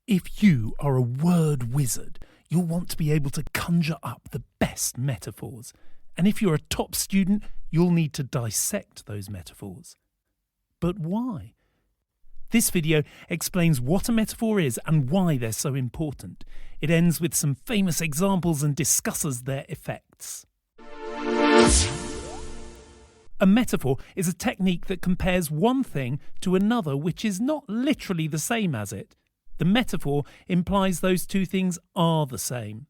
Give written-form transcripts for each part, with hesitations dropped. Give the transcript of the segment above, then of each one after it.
If you are a word wizard, you'll want to be able to conjure up the best metaphors. And if you're a top student, you'll need to dissect those metaphors. But why? This video explains what a metaphor is and why they're so important. It ends with some famous examples and discusses their effects. A metaphor is a technique that compares one thing to another which is not literally the same as it. The metaphor implies those two things are the same.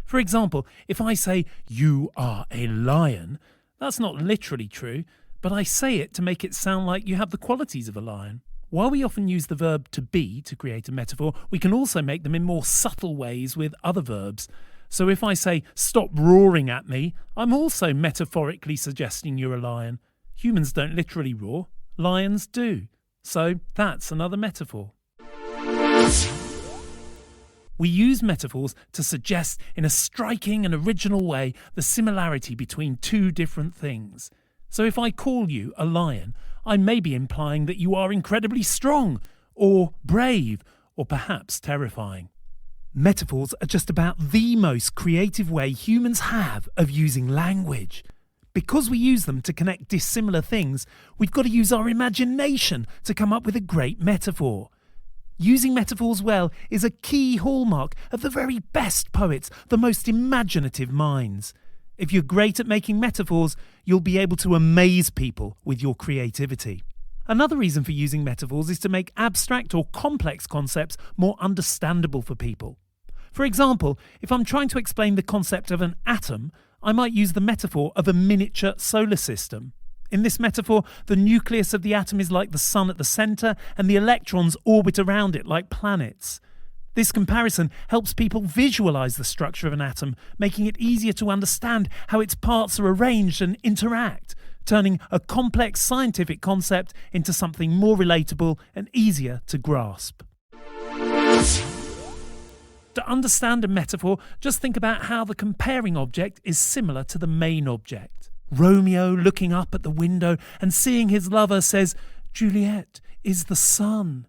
For example, if I say, "You are a lion," that's not literally true, but I say it to make it sound like you have the qualities of a lion. While we often use the verb to be to create a metaphor, we can also make them in more subtle ways with other verbs. So if I say, "Stop roaring at me," I'm also metaphorically suggesting you're a lion. Humans don't literally roar, lions do. So that's another metaphor. We use metaphors to suggest in a striking and original way the similarity between two different things. So if I call you a lion, I may be implying that you are incredibly strong, or brave, or perhaps terrifying. Metaphors are just about the most creative way humans have of using language. Because we use them to connect dissimilar things, we've got to use our imagination to come up with a great metaphor. Using metaphors well is a key hallmark of the very best poets, the most imaginative minds. If you're great at making metaphors, you'll be able to amaze people with your creativity. Another reason for using metaphors is to make abstract or complex concepts more understandable for people. For example, if I'm trying to explain the concept of an atom, I might use the metaphor of a miniature solar system. In this metaphor, the nucleus of the atom is like the sun at the centre, and the electrons orbit around it like planets. This comparison helps people visualise the structure of an atom, making it easier to understand how its parts are arranged and interact, turning a complex scientific concept into something more relatable and easier to grasp. To understand a metaphor, just think about how the comparing object is similar to the main object. Romeo, looking up at the window and seeing his lover, says, "Juliet is the sun."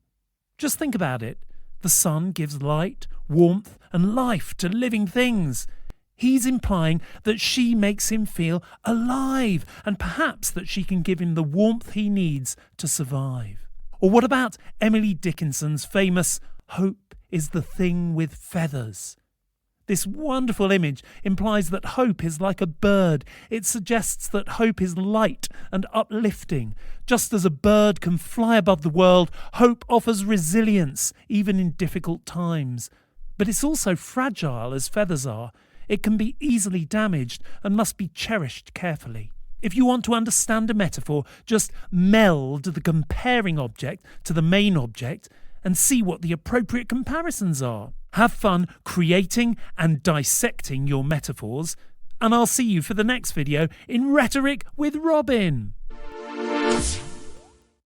Just think about it. The sun gives light, warmth, and life to living things. He's implying that she makes him feel alive, and perhaps that she can give him the warmth he needs to survive. Or what about Emily Dickinson's famous "Hope is the thing with feathers"? This wonderful image implies that hope is like a bird. It suggests that hope is light and uplifting. Just as a bird can fly above the world, hope offers resilience, even in difficult times. But it's also fragile as feathers are. It can be easily damaged and must be cherished carefully. If you want to understand a metaphor, just meld the comparing object to the main object and see what the appropriate comparisons are. Have fun creating and dissecting your metaphors, and I'll see you for the next video in Rhetoric with Robin.